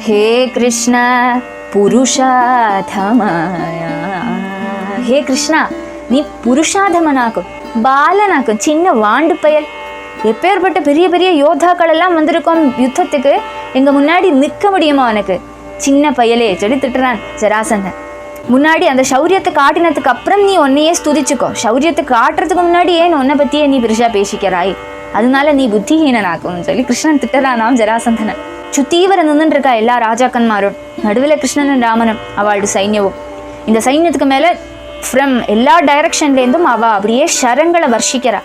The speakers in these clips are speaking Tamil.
ஹே கிருஷ்ண புருஷாதமயா, ஹே கிருஷ்ணா நீ புருஷாதமனாக்கும், பாலனாக்கும், சின்ன வாண்டு பயல். எப்பேற்பட்ட பெரிய பெரிய யோத்தாக்கள் எல்லாம் வந்திருக்கோம் யுத்தத்துக்கு, எங்க முன்னாடி நிற்க முடியுமா உனக்கு? சின்ன பயலே சொல்லி திட்டுறான் ஜராசந்தன். முன்னாடி அந்த சௌரியத்தை காட்டினதுக்கு அப்புறம் நீ உன்னையே ஸ்துதிச்சுக்கோ. சௌரியத்தை காட்டுறதுக்கு முன்னாடி ஏன் உன்னை பற்றியே நீ பெருசா பேசிக்கிறாய், அதனால நீ புத்திஹீனனாக்கும் சொல்லி கிருஷ்ணன் திட்டுறானாம் ஜராசந்தனை. சுத்தீவர நின்றுட்டு இருக்கா எல்லா ராஜாக்கன்மாரும், நடுவில் கிருஷ்ணனும் ராமனும் அவளோட சைன்யவும். இந்த சைன்யத்துக்கு மேலே ஃப்ரம் எல்லா டைரக்ஷன்லேருந்தும் அவள் அப்படியே ஷரங்களை வர்ஷிக்கிறா.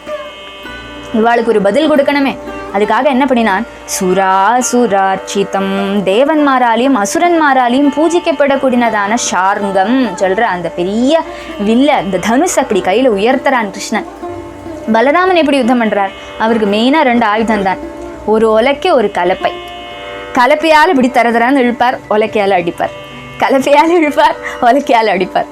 இவாளுக்கு ஒரு பதில் கொடுக்கணுமே, அதுக்காக என்ன பண்ணினான், சுராசுரார்ச்சிதம், தேவன்மாராலையும் அசுரன்மாராலையும் பூஜிக்கப்படக்கூடியதான ஷார்ங்கம் சொல்கிற அந்த பெரிய வில்ல, அந்த தனுஷ் அப்படி கையில் உயர்த்துறான் கிருஷ்ணன். பலராமன் எப்படி யுத்தம் பண்ணுறார், அவருக்கு மெயினாக 2 ஆயுதம் தான், ஒரு ஒலக்கை ஒரு கலப்பை. கலப்பையால் இப்படி தரதரான்னு இழுப்பார், ஒலக்கையால் அடிப்பார், கலப்பையால் இழுப்பார், ஒலக்கையால் அடிப்பார்.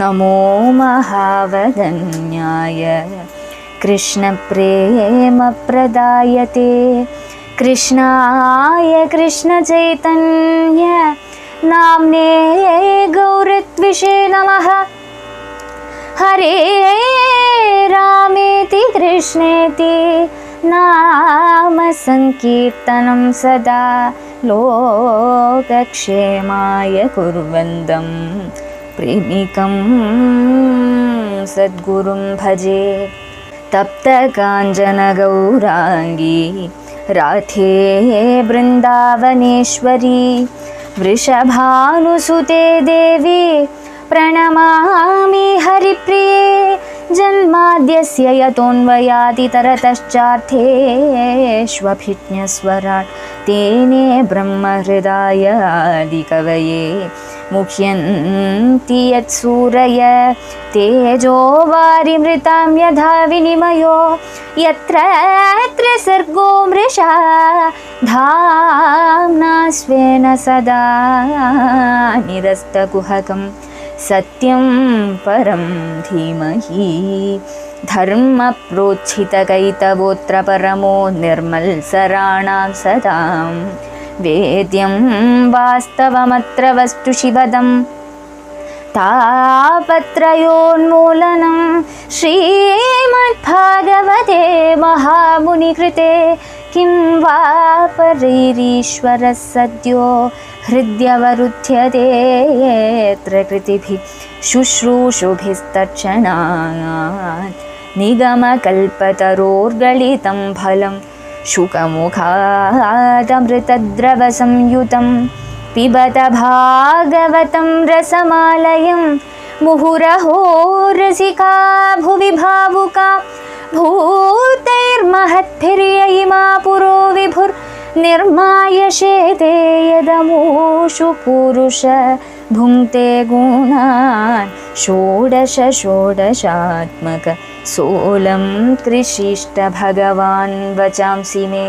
நமோ மகாவதன்யாய கிருஷ்ண பிரேம பிரதாயதே கிருஷ்ணாய கிருஷ்ண சைதன்ய நாம்னே கௌரத்விஷே நமஹ. ஹரே ராமேதி கிருஷ்ணேதி நாம சங்கீர்த்தனம் சதா லோகக்ஷேமாய குர்வந்தம் प्रेमिकं सद्गुरुं भजे. तप्त काञ्चन गौरांगी राधे वृन्दावनेश्वरी वृषभानुसुते देवी प्रणमामि हरिप्रिये. जन्माद्यस्य यतोऽन्वयादि तरतश्चार्थेष्वभिज्ञस्वराट् तेने ब्रह्महृदायादिकवये मुह्यन्ति यत्सूरय तेजो वारिमृतां यथा विनिमयो यत्र सर्गो मृषा धाम्ना स्वेन सदा निरस्तकुहकं सत्यं परं धीमहि. धर्मप्रोत्थितकैतवोऽत्र परमो निर्मल्सराणां सदां वेद्यं वास्तवमत्र वस्तु शिवदं तापत्रयोन्मूलनं श्रीमद्भागवते महामुनिकृते किं वा परैरीश्वरः सद्यो हृद्यवरुध्यते यत्र कृतिभिः शुश्रूषुभिस्तत्क्षणात् निगमकल्पतरोर्गलितं फलं शुकमुखादमृतद्रवसंयुतं पिबत भागवतं रसमालयं मुहुरहो रसिका भुवि भावुका भूतैर्महद्भिर्ययिमा पुरो विभुर्निर्मायशेते यदमूषु पुरुष भुङ्क्ते गुणान् षोडश षोडशात्मक सोलं कृषिष्ट भगवान् वचांसि मे.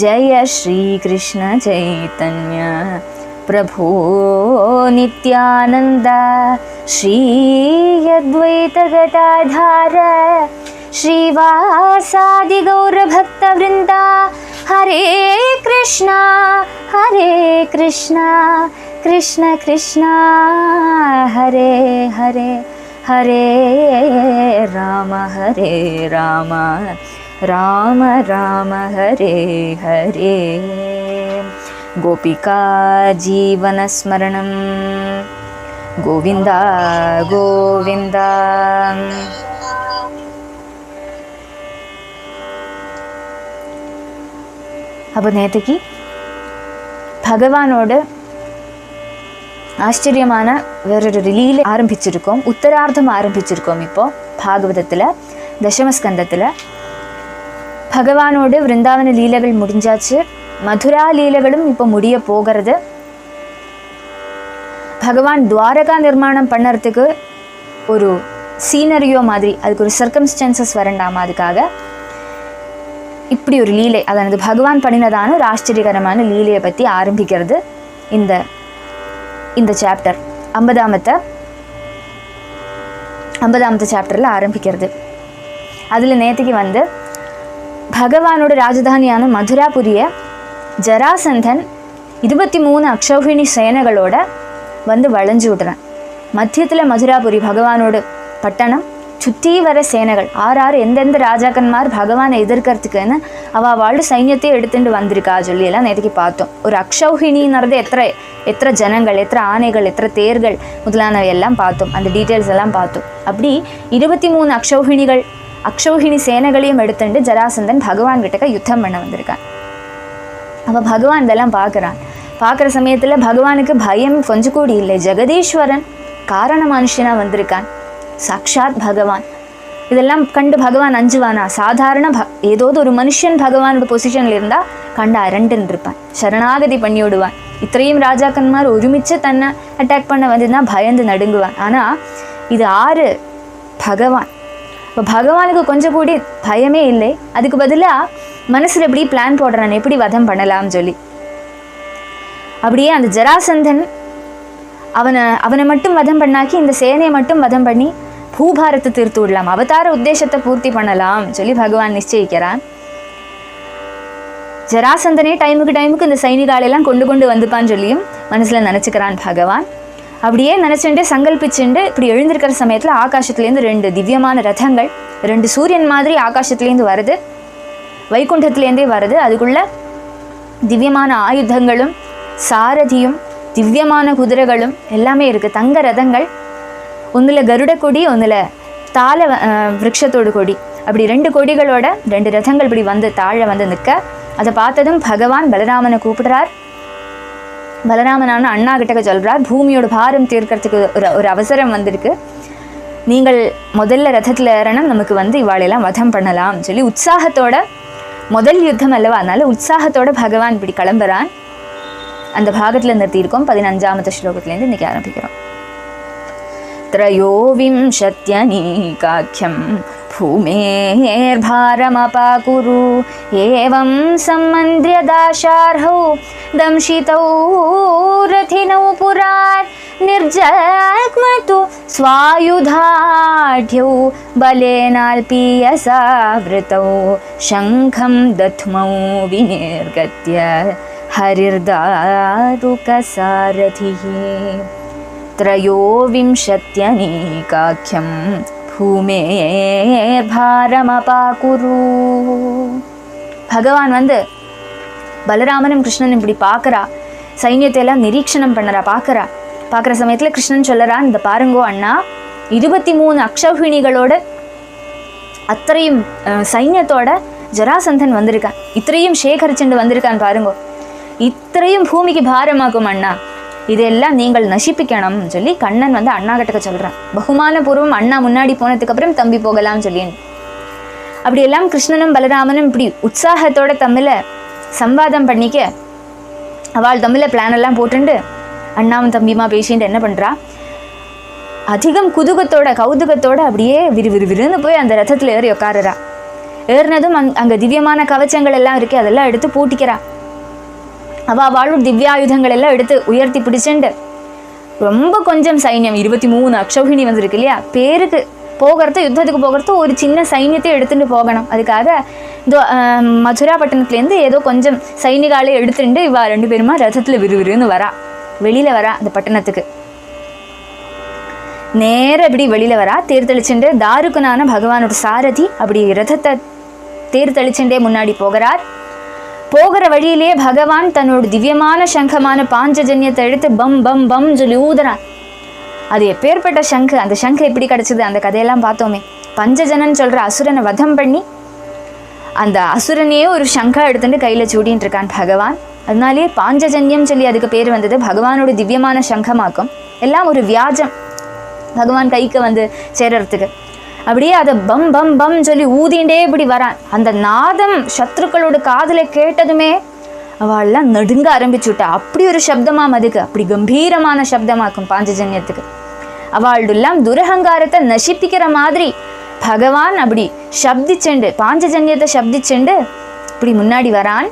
जय श्रीकृष्ण चैतन्य प्रभो नित्यानन्द श्री अद्वैत गदाधर श्रीवासादि गौरभक्तवृन्दा. हरे कृष्णा कृष्ण कृष्ण हरे हरे हरे राम राम राम हरे हरे. गोपिका जीवनस्मरणं गोविन्द गोविन्द. அப்போ நேற்றுக்கு பகவானோட ஆச்சரியமான வேறொரு லீலை ஆரம்பிச்சிருக்கோம், உத்தரார்த்தம் ஆரம்பிச்சிருக்கோம். இப்போ பாகவதத்தில் தசமஸ்கந்தத்தில் பகவானோட விருந்தாவன லீலைகள் முடிஞ்சாச்சு, மதுரா லீலைகளும் இப்போ முடிய போகிறது. பகவான் துவாரகா நிர்மாணம் பண்ணுறதுக்கு ஒரு சீனரியோ மாதிரி, அதுக்கு ஒரு சர்க்கம்ஸ்டன்சஸ் வரண்டாமா, அதுக்காக இப்படி ஒரு லீலை, அதாவது பகவான் பண்ணினதான ஒரு ஆச்சரியகரமான லீலையை பற்றி ஆரம்பிக்கிறது இந்த சாப்டர் 50ஆமத்தை 50வது சாப்டரில் ஆரம்பிக்கிறது. அதில் நேற்றுக்கு வந்து பகவானோட ராஜதானியான மதுராபுரிய ஜராசந்தன் 23 அக்ஷௌகிணி சேனைகளோட வந்து வளைஞ்சு விடுறான். மத்தியத்தில் மதுராபுரி பகவானோட பட்டணம், சுற்றி வர சேனைகள் ஆறு எந்தெந்த ராஜாக்கன்மார் பகவானை எதிர்க்கிறதுக்குன்னு அவள் சைன்யத்தை எடுத்துட்டு வந்திருக்கா சொல்லியெல்லாம் நேற்றுக்கு பார்த்தோம். ஒரு அக்ஷௌகிணின்றது எத்தனை ஜனங்கள், எத்தனை ஆணைகள், எத்தனை தேர்கள் முதலானவை எல்லாம் பார்த்தோம். அந்த டீட்டெயில்ஸ் எல்லாம் பார்த்தோம். அப்படி 23 அக்ஷௌகிணி சேனைகளையும் எடுத்துட்டு ஜராசந்தன் பகவான் கிட்டக்க யுத்தம் பண்ண வந்திருக்கான். அவள் பகவான் இதெல்லாம் பார்க்குற சமயத்தில் பகவானுக்கு பயம் கொஞ்சம் கூடி இல்லை. ஜெகதீஸ்வரன் காரண மனுஷனாக வந்திருக்கான், சாக்ஷாத் பகவான். இதெல்லாம் கண்டு பகவான் அஞ்சுவானா? சாதாரண ஏதோது ஒரு மனுஷன் பகவானோட பொசிஷனில் இருந்தால் கண்டு அரண்டுன்னு இருப்பான், சரணாகதி பண்ணி விடுவான். இத்தனையும் ராஜாக்கன்மார் ஒருமிச்சு தன்னை அட்டாக் பண்ண வந்ததுன்னா பயந்து நடுங்குவான். ஆனால் இது ஆறு பகவான். இப்போ பகவானுக்கு கொஞ்சம் கூடி பயமே இல்லை. அதுக்கு பதிலாக மனசில் எப்படி பிளான் போடுறான், எப்படி வதம் பண்ணலாம்னு சொல்லி. அப்படியே அந்த ஜராசந்தன் அவனை மட்டும் வதம் பண்ணாக்கி இந்த சேனையை மட்டும் வதம் பண்ணி பூபாரத்தை தீர்த்து விடலாம், அவதார உத்தேசத்தை பூர்த்தி பண்ணலாம் சொல்லி பகவான் நிச்சயிக்கிறான். ஜராசந்தனே டைமுக்கு இந்த சைனிகாலெல்லாம் கொண்டு வந்துப்பான்னு சொல்லியும் மனசில் நினச்சிக்கிறான் பகவான். அப்படியே நினச்சுட்டு சங்கல்பிச்சுண்டு இப்படி எழுந்திருக்கிற சமயத்தில் ஆகாசத்துலேருந்து 2 திவ்யமான ரதங்கள், 2 சூரியன் மாதிரி ஆகாசத்துலேருந்து வருது, வைகுண்டத்துலேருந்தே வருது. அதுக்குள்ள திவ்யமான ஆயுதங்களும் சாரதியும் திவ்யமான குதிரைகளும் எல்லாமே இருக்குது. தங்க ரதங்கள், ஒன்றில் கருட கொடி, ஒன்றில் தாள விருட்சத்தோடு கொடி, அப்படி 2 கொடிகளோட 2 ரதங்கள் இப்படி வந்து தாழ வந்து நிற்க, அதை பார்த்ததும் பகவான் பலராமனை கூப்பிடுறார். பலராமனான அண்ணா கிட்டக்க சொல்கிறார், பூமியோட பாரம் தீர்க்கறதுக்கு ஒரு அவசரம் வந்திருக்கு, நீங்கள் முதல்ல ரதத்தில் ஏறணும், நமக்கு வந்து இவாளெல்லாம் வதம் பண்ணலாம் சொல்லி உற்சாகத்தோட, முதல் யுத்தம் அல்லவா, அதனால உற்சாகத்தோட பகவான் இப்படி கிளம்புறான். அந்த பாகத்தில் நிறுத்தியிருக்கோம். 15வது ஸ்லோகத்திலேருந்து இன்றைக்கி ஆரம்பிக்கிறோம். त्रयोविंशत्यनीकाख्यं भूमेर्भारमपाकुरु एवं सम्मन्द्र्य दाशार्हौ दंशितौ रथिनौ पुरात् निर्जग्मतु स्वायुधाढ्यौ बलेनाल्पीयसावृतौ शङ्खं दध्मौ विनिर्गत्य हरिर्दारुकसारथिः त्रयोविंशत्यनीकाख्यं भूमेर्भारमपाकुरु. பகவான் வந்து பலராமனும் கிருஷ்ணன் இப்படி பார்க்குறா, சைன்யத்தை எல்லாம் நிரீட்சணம் பண்ணுறா, பார்க்குற சமயத்தில் கிருஷ்ணன் சொல்லறான், இந்த பாருங்கோ அண்ணா, 23 அக்ஷௌகிணிகளோட அத்தனையும் சைன்யத்தோட ஜராசந்தன் வந்திருக்கான், இத்தனையும் சேகரிச்சுண்டு வந்திருக்கான் பாருங்கோ, இத்தனையும் பூமிக்கு பாரமாக்கும் அண்ணா, இதெல்லாம் நீங்கள் நசிப்பிக்கணும் சொல்லி கண்ணன் வந்து அண்ணா கிட்டக்க சொல்கிறான். பகுமான பூர்வம் அண்ணா முன்னாடி போனதுக்கப்புறம் தம்பி போகலாம் சொல்லின்னு. அப்படியெல்லாம் கிருஷ்ணனும் பலராமனும் இப்படி உற்சாகத்தோட தமிழை சம்வாதம் பண்ணிக்க, அவள் தமிழில் பிளானெல்லாம் போட்டுண்டு அண்ணாவும் தம்பியுமா பேசிட்டு என்ன பண்ணுறா, அதிகம் கௌதுகத்தோட அப்படியே விறுவிறுன்னு போய் அந்த ரதத்தில் ஏறி உட்காருறா. ஏறினதும் அங்கே திவ்யமான கவச்சங்கள் எல்லாம் இருக்கு, அதெல்லாம் எடுத்து பூட்டிக்கிறா. அவளோட திவ்யாயுதங்கள் எல்லாம் எடுத்து உயர்த்தி பிடிச்சுண்டு ரொம்ப கொஞ்சம் சைன்யம், 23 அக்ஷௌகிணி வந்துருக்கு இல்லையா, பேருக்கு யுத்தத்துக்கு போகிறது ஒரு சின்ன சைன்யத்தை எடுத்துட்டு போகணும். அதுக்காக இந்த மதுராப்பட்டினத்துலேருந்து ஏதோ கொஞ்சம் சைனிகாலே எடுத்துட்டு இவா 2 பேருமா ரதத்தில் விறுவிறுன்னு வெளியில் வரா. அந்த பட்டணத்துக்கு நேர இப்படி வெளியில் வரா, தேர்தளிச்சுட்டு தாருகனான பகவானோட சாரதி அப்படி ரதத்தை தேர்தளிச்சுட்டே முன்னாடி போகிறார். போகிற வழியிலே பகவான் தன்னோட திவ்யமான சங்கமான பாஞ்சஜன்யத்தை எடுத்து பம் பம் பம் சொல்லி ஊதுறான். அது எப்பேற்பட்ட சங்கு, அந்த சங்கு எப்படி கிடச்சிது, அந்த கதையெல்லாம் பார்த்தோமே. பஞ்சஜனன் சொல்கிற அசுரனை வதம் பண்ணி அந்த அசுரனையே ஒரு சங்கா எடுத்துட்டு கையில் சூடின்னு இருக்கான் பகவான். அதனாலே பாஞ்சஜன்யம் சொல்லி அதுக்கு பேர் வந்தது. பகவானோட திவ்யமான சங்கமாக்கும் எல்லாம் ஒரு வியாஜம் பகவான் கைக்கு வந்து சேர்றதுக்கு. அப்படியே அதை பம் பம் பம் சொல்லி ஊதிண்டே இப்படி வரான். அந்த நாதம் சத்ருக்களோட காதில் கேட்டதுமே அவள்லாம் நடுங்க ஆரம்பிச்சுட்டா. அப்படி ஒரு சப்தமாம், அதுக்கு அப்படி கம்பீரமான சப்தமாக்கும் பாஞ்சஜன்யத்துக்கு. அவளெல்லாம் துரகங்காரத்தை நசிப்பிக்கிற மாதிரி பகவான் அப்படி சப்திச்சுண்டு பாஞ்சஜன்யத்தை சப்திச்சுண்டு இப்படி முன்னாடி வரான்.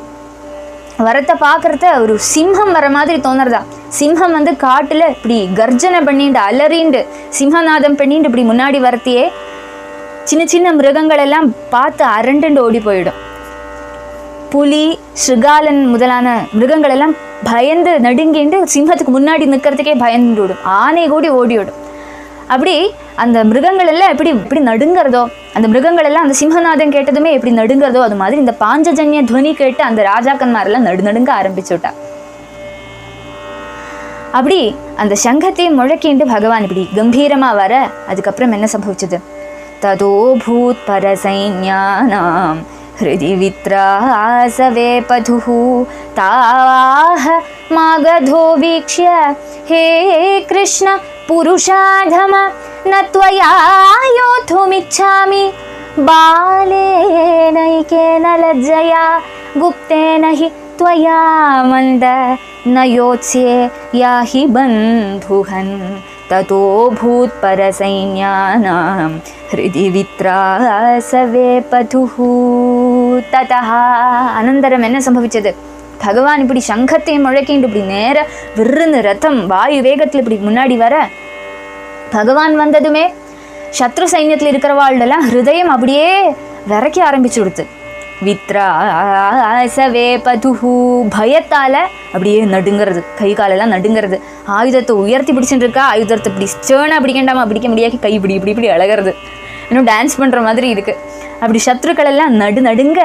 வரத்தை பார்க்குறத ஒரு சிம்மம் வர மாதிரி தோணுறதா. சிம்ஹம் வந்து காட்டுல இப்படி கர்ஜனை பண்ணிட்டு அலறிண்டு சிம்ஹநாதம் பண்ணிட்டு இப்படி முன்னாடி வரத்தியே சின்ன சின்ன மிருகங்கள் எல்லாம் பார்த்து அரண்டு ஓடி போயிடும். புலி, ஸ்ருகாலன் முதலான மிருகங்கள் எல்லாம் பயந்து நடுங்கிண்டு சிம்மத்துக்கு முன்னாடி நிற்கிறதுக்கே பயந்து விடும். ஆனை கூடி ஓடிவிடும். அப்படி அந்த மிருகங்கள் எல்லாம் எப்படி நடுங்கிறதோ, அந்த மிருகங்கள் எல்லாம் அந்த சிம்ஹநாதம் கேட்டதுமே எப்படி நடுங்கிறதோ அது மாதிரி இந்த பாஞ்சஜன்ய துவனி கேட்டு அந்த ராஜாக்கன்மாரெல்லாம் நடுங்க ஆரம்பிச்சு விட்டா. அப்படி அந்த சங்கத்தையும் முழக்கிண்டு பகவான் இப்படி கம்பீரமா வர அதுக்கப்புறம் என்ன சம்பவிச்சது? ததோ பூத் பரசைன்யானாம் ஹிருதி வித்ராசவே பதுஹு தாஹ மாகதோ வீக்ஷ்ய ஹே கிருஷ்ண புருஷாதம ந த்வயா யோதுமிச்சாமி பாலேனைகேன லஜ்ஜயா குப்தேன ஹி த்வயா மந்த ந யோத்ஸ்யே யாஹி பந்துஹன் ததோ பூத் பரசைன்யானாம் ஹிருதி வித்ராசவே பதுஹு ததஹ. அனந்தரம் என்ன சம்பவிச்சது? பகவான் இப்படி சங்கத்தையும் முழக்கிண்டு இப்படி நேர விருன்னு ரத்தம் வாயு வேகத்தில் இப்படி முன்னாடி வர பகவான் வந்ததுமே சத்ரு சைன்யத்தில் இருக்கிறவாள்லாம் ஹிருதயம் அப்படியே விரைக்க ஆரம்பிச்சு கொடுத்து. வித்ராசவே பதுஹு, பயத்தால அப்படியே நடுங்கிறது, கை காலெல்லாம் நடுங்கிறது. ஆயுதத்தை உயர்த்தி பிடிச்சுட்டு இருக்கா, ஆயுதத்தை இப்படி ஸ்டேர்னா பிடிக்கண்டாமா பிடிக்க முடியாது, கை இப்படி அழகிறது, இன்னும் டான்ஸ் பண்ற மாதிரி இருக்கு. அப்படி சத்ருக்கள் எல்லாம் நடுங்க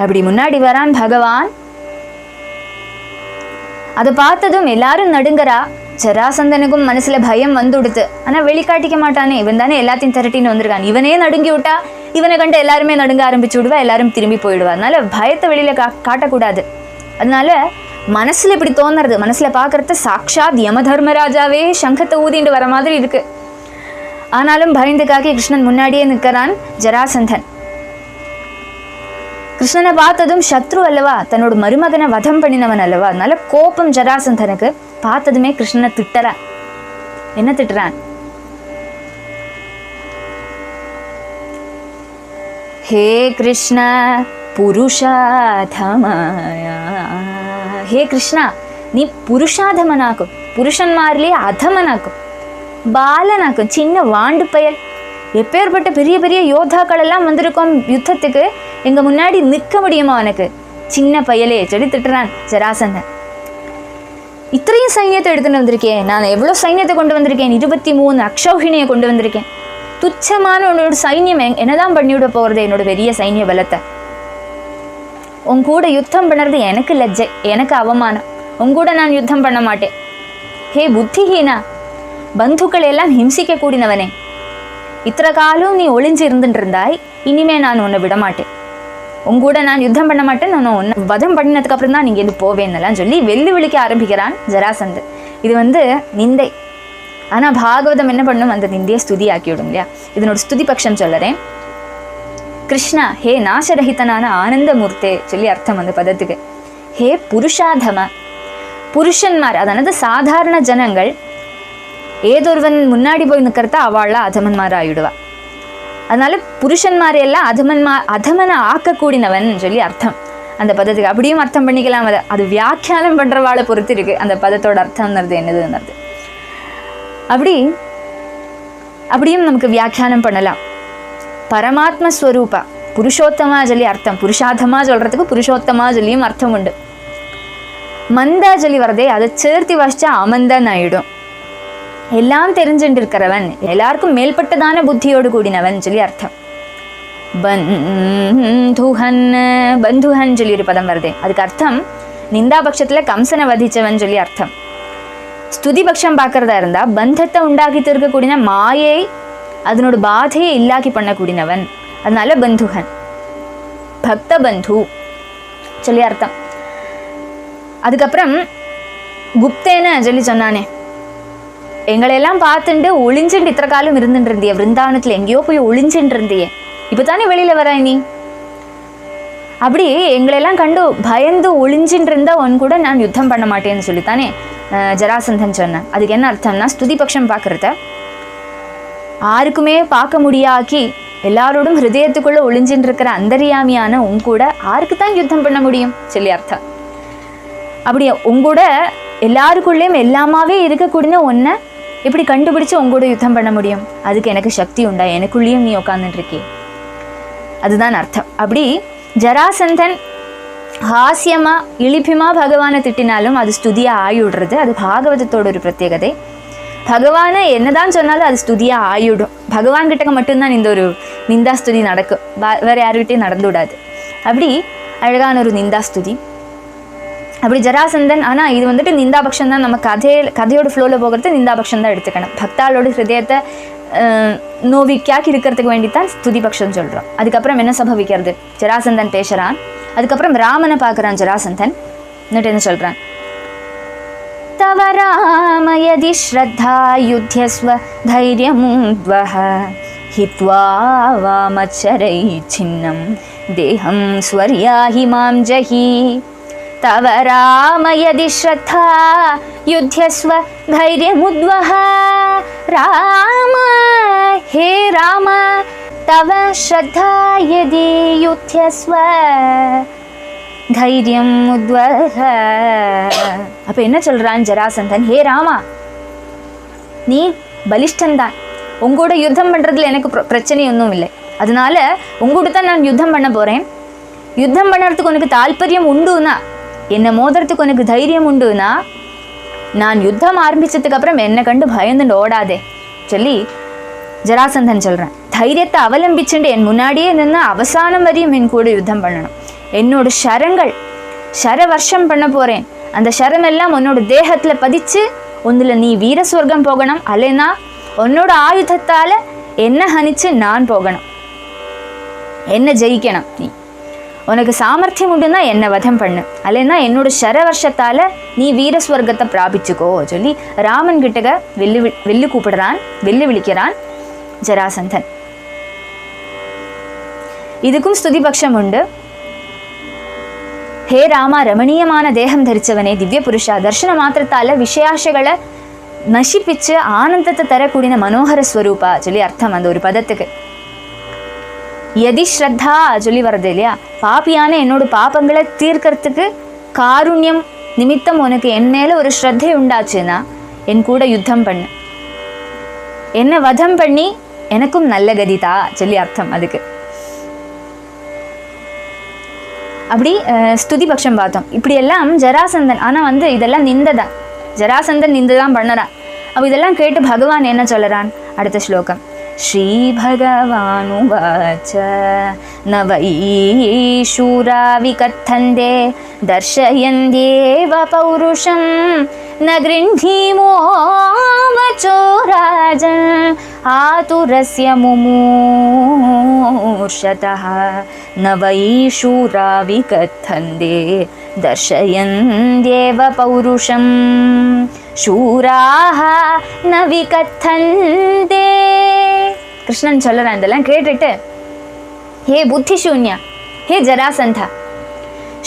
அப்படி முன்னாடி வரான் பகவான். அதை பார்த்ததும் எல்லாரும் நடுங்கறா. ஜராசந்தனுக்கும் மனசுல பயம் வந்துடுத்து. ஆனா வெளிக்காட்டிக்க மாட்டானே, இவன் தானே எல்லாத்தையும் திரட்டின்னு வந்திருக்கான். இவனே நடுங்கி விட்டா இவனை கண்டு எல்லாருமே நடுங்க ஆரம்பிச்சு விடுவா, எல்லாரும் திரும்பி போயிடுவா. அதனால பயத்தை வெளியில காட்டக்கூடாது. அதனால மனசுல இப்படி தோணுறது, மனசுல பாக்குறது சாக்ஷாத் யம தர்மராஜாவே சங்கத்தை ஊதிண்டு வர மாதிரி இருக்கு. ஆனாலும் பயந்துக்காக கிருஷ்ணன் முன்னாடியே நிற்கிறான் ஜராசந்தன். கிருஷ்ணனை பார்த்ததும் சத்ரு அல்லவா, தன்னோட மருமகனை வதம் பண்ணினவன் அல்லவா, அதனால கோபம் ஜராசந்தனுக்கு. பார்த்ததுமே கிருஷ்ணனை திட்டுறான். என்ன திட்டுறான்? ஹே கிருஷ்ண புருஷாதமயா, ஹே கிருஷ்ணா நீ புருஷாதமனாக்கும், புருஷன்மாரிலே அதமனாக்கும், பாலனாக்கும், சின்ன வாண்டு பயல். எப்பேற்பட்ட பெரிய பெரிய யோத்தாக்கள் எல்லாம் வந்திருக்கோம் யுத்தத்துக்கு, எங்க முன்னாடி நிற்க முடியுமா உனக்கு, சின்ன பயலே சொல்லி திட்டுறான் ஜராசந்தன். இத்தனையும் சைன்யத்தை எடுத்துட்டு வந்திருக்கேன், நான் எவ்வளோ சைன்யத்தை கொண்டு வந்திருக்கேன், 23 அக்ஷௌஹிணியை கொண்டு வந்திருக்கேன். துச்சமான உன்னோட சைன்யம் என்னதான் பண்ணிவிட போறது, என்னோட பெரிய சைன்ய பலத்தை. உன் கூட யுத்தம் பண்ணுறது எனக்கு லஜ்ஜை, எனக்கு அவமானம். உன் கூட நான் யுத்தம் பண்ண மாட்டேன். ஹே புத்திஹீனா, பந்துக்களை எல்லாம் ஹிம்சிக்க கூடினவனே, இத்தனை காலம் நீ ஒளிஞ்சு இருந்துட்டு இருந்தாய், இனிமே நான் உன்னை விட மாட்டேன். உங்கூட நான் யுத்தம் பண்ண மாட்டேன், நான் உன்னை வதம் பண்ணினதுக்கு அப்புறம் தான் நீங்க போவேன்னெல்லாம் சொல்லி வெள்ளி விழிக்க ஆரம்பிக்கிறான் ஜராசந்தன். இது நிந்தை. ஆனா பாகவதம் என்ன பண்ணும், அந்த நிந்தையை ஸ்துதி ஆக்கிவிடும் இல்லையா. இதனோட ஸ்துதி பட்சம் சொல்லறேன். கிருஷ்ணா ஹே நாசரஹிதனான ஆனந்த மூர்த்தே சொல்லி அர்த்தம் அந்த பதத்துக்கு. ஹே புருஷாதம, புருஷன்மார், அதானது சாதாரண ஜனங்கள் ஏதொருவன் முன்னாடி போய் நிற்கிறதா அவள்லாம் அதமன்மார் ஆயிடுவா. அதனால புருஷன்மாரையெல்லாம் அதமனை ஆக்கக்கூடியவன் சொல்லி அர்த்தம் அந்த பதத்துக்கு. அப்படியும் அர்த்தம் பண்ணிக்கலாம். அது வியாக்கியானம் பண்றவாளை பொறுத்து இருக்கு அந்த பதத்தோட அர்த்தம்ன்றது என்னதுன்றது. அப்படியும் நமக்கு வியாக்கியானம் பண்ணலாம். பரமாத்ம ஸ்வரூபா புருஷோத்தமா சொல்லி அர்த்தம், புருஷாதமா சொல்றதுக்கு புருஷோத்தமா சொல்லியும் அர்த்தம் உண்டு. மந்தா சொல்லி வரதே அதை சேர்த்தி வாசிச்சா அமந்தன் ஆயிடும். எல்லாம் தெரிஞ்சுட்டு இருக்கிறவன், எல்லாருக்கும் மேல்பட்டதான புத்தியோடு கூடினவன் சொல்லி அர்த்தம். பந்துஹன் சொல்லி ஒரு பதம் வருதே, அதுக்கு அர்த்தம் நிந்தா பட்சத்துல கம்சனை வதிச்சவன் சொல்லி அர்த்தம். ஸ்துதி பட்சம் பார்க்கறதா இருந்தா பந்தத்தை உண்டாக்கிட்டு இருக்கக்கூடிய மாயை, அதனோட பாதையை இல்லாக்கி பண்ணக்கூடியவன், அதனால பந்துஹன். பக்த பந்து சொல்லி அர்த்தம். அதுக்கப்புறம் குப்தேன சொல்லி சொன்னானே, எங்களையெல்லாம் பார்த்துட்டு ஒளிஞ்சுட்டு இத்தனை காலம் இருந்துட்டு இருந்திய, விருந்தாவனத்துல எங்கேயோ போய் ஒளிஞ்சுட்டு இருந்தியே, இப்பதானே வெளியில வர நீ. அப்படி எங்களையெல்லாம் கண்டு பயந்து ஒளிஞ்சுட்டு இருந்தா உன் கூட நான் யுத்தம் பண்ண மாட்டேன்னு சொல்லித்தானே ஜராசந்தன் சொன்னேன். அதுக்கு என்ன அர்த்தம்னா, ஸ்துதி பட்சம் பார்க்கறத யாருக்குமே பார்க்க முடியாக்கி எல்லாரோடும் ஹிருதயத்துக்குள்ள ஒளிஞ்சுட்டு இருக்கிற அந்தரியாமியான உன் கூட யாருக்கு தான் யுத்தம் பண்ண முடியும் சொல்லி அர்த்தம். அப்படி உங்கூட எல்லாருக்குள்ளேயும் எல்லாமாவே இருக்கக்கூடிய ஒன்றை எப்படி கண்டுபிடிச்சு உங்களோட யுத்தம் பண்ண முடியும்? அதுக்கு எனக்கு சக்தி உண்டா? எனக்குள்ளேயும் நீ உட்காந்துட்டுருக்கே, அதுதான் அர்த்தம். அப்படி ஜராசந்தன் ஹாஸ்யமா இழிப்பிமா பகவானை திட்டினாலும் அது ஸ்துதியா ஆயுடுறது. அது பாகவதத்தோட ஒரு பிரத்யேகதை. பகவானை என்னதான் சொன்னாலும் அது ஸ்துதியா ஆயுடும். பகவான் கிட்டக்க மட்டும்தான் இந்த ஒரு நிந்தா ஸ்துதி நடக்கும், வேற யாருக்கிட்டையும் நடந்து விடாது. அப்படி அழகான ஒரு நிந்தா ஸ்துதி. அப்படி ஜராசந்தன், ஆனால் இது வந்துட்டு நிந்தாபக்ஷம் தான். நம்ம கதையோட ஃப்ளோவில் போகிறது நிந்தாபக்ஷம் தான் எடுத்துக்கணும். பக்தாளோட ஹிருதயத்தை நோவிக்காக்கி இருக்கிறதுக்கு வேண்டித்தான் ஸ்துதிபக்ஷம் சொல்கிறோம். அதுக்கப்புறம் என்ன சம்பவிக்கிறது? ஜராசந்தன் பேசுகிறான். அதுக்கப்புறம் ராமனை பார்க்குறான் ஜராசந்தன். എന്നിട്ട് என்ன சொல்கிறான்? தவ ராம யதி ஸ்ரத்தா யுத்யஸ்வ தைரியமுத்வஹ ஹித்வா வாமச்சரை சின்னம் தேஹம் ஸ்வர்யாஹி மாம் ஜஹி. तव राम यदि श्रद्धा युध्यस्व धैर्यमुद्वह. राम, हे राम, तव श्रद्धा यदि युध्यस्व தைரியம் உத்வஹ. அப்போ என்ன சொல்கிறான் ஜராசந்தன்? ஹே ராமா, நீ பலிஷ்டன்தான், உங்களோட யுத்தம் பண்ணுறதுல எனக்கு பிரச்சனை ஒன்றும் இல்லை. அதனால உங்கள்கிட்ட தான் நான் யுத்தம் பண்ண போகிறேன். யுத்தம் பண்ணுறதுக்கு உனக்கு தாற்பயம் உண்டுன்னா, என்னை மோதுறதுக்கு உனக்கு தைரியம் உண்டுன்னா, நான் யுத்தம் ஆரம்பிச்சதுக்கு அப்புறம் என்னை கண்டு பயந்துட்டு ஓடாதே சொல்லி ஜராசந்தன் சொல்கிறேன். தைரியத்தை அவலம்பிச்சுட்டு என் முன்னாடியே நின்று அவசானம் வரையும் என் கூட யுத்தம் பண்ணணும். என்னோட ஷர வருஷம் பண்ண போகிறேன். அந்த ஷரம் எல்லாம் உன்னோட தேகத்தில் பதிச்சு ஒன்றில் நீ வீர சொர்க்கம் போகணும், அல்லைன்னா உன்னோட ஆயுதத்தால் என்ன ஹனிச்சு நான் போகணும், என்ன ஜெயிக்கணும். நீ உனக்கு சாமர்த்தியம் உண்டுன்னா என்னை வதம் பண்ணு, அல்லைன்னா என்னோட ஷர வருஷத்தால் நீ வீரஸ்வர்க்கத்தை பிராபிச்சுக்கோ சொல்லி ராமன் கிட்டக வெள்ளி கூப்பிடுறான், வெள்ளி விழிக்கிறான் ஜராசந்தன். இதுக்கும் ஸ்துதிபக்ஷம் உண்டு. ஹே ராமா, ரமணீயமான தேகம் தரிச்சவனே, திவ்ய புருஷா, தர்ஷன மாத்திரத்தால விஷயாசைகளை நசிப்பிச்சு ஆனந்தத்தை தரக்கூடிய மனோகர ஸ்வரூபா சொல்லி அர்த்தம் அந்த ஒரு பதத்துக்கு. யதி ஸ்ரத்தா சொல்லி வர்றது இல்லையா, பாப்பியான என்னோட பாப்பங்களை தீர்க்கறதுக்கு காருண்யம் நிமித்தம் உனக்கு என் மேல ஒரு ஸ்ரத்தை உண்டாச்சுன்னா என் கூட யுத்தம் பண்ணு, என்ன வதம் பண்ணி எனக்கும் நல்ல கதிதா சொல்லி அர்த்தம் அதுக்கு. அப்படி ஸ்துதிபக்ஷம் பார்த்தோம். இப்படி எல்லாம் ஜராசந்தன், ஆனால் இதெல்லாம் நிந்ததான், ஜராசந்தன் நிந்ததான் பண்ணறான். அப்போ இதெல்லாம் கேட்டு பகவான் என்ன சொல்லறான்? அடுத்த ஸ்லோகம். ஸ்ரீ பகவானுவாச்ச ந வை சூரா விகத்தந்தே தர்ஷயந்தேவ பௌருஷம் ந கிருண்ணீமோ வச்சோ ராஜன் ஆதுரஸ்ய முமூர்ஷதः न वै शूरा विकथन्ते दर्शयन्त्येव पौरुषं शूराः न विकथन्ते. கிருஷ்ணன் சொல்லுறான். இதெல்லாம் கேட்டுட்டு, ஹே புத்தி சூன்யா, ஹே ஜராசந்தா,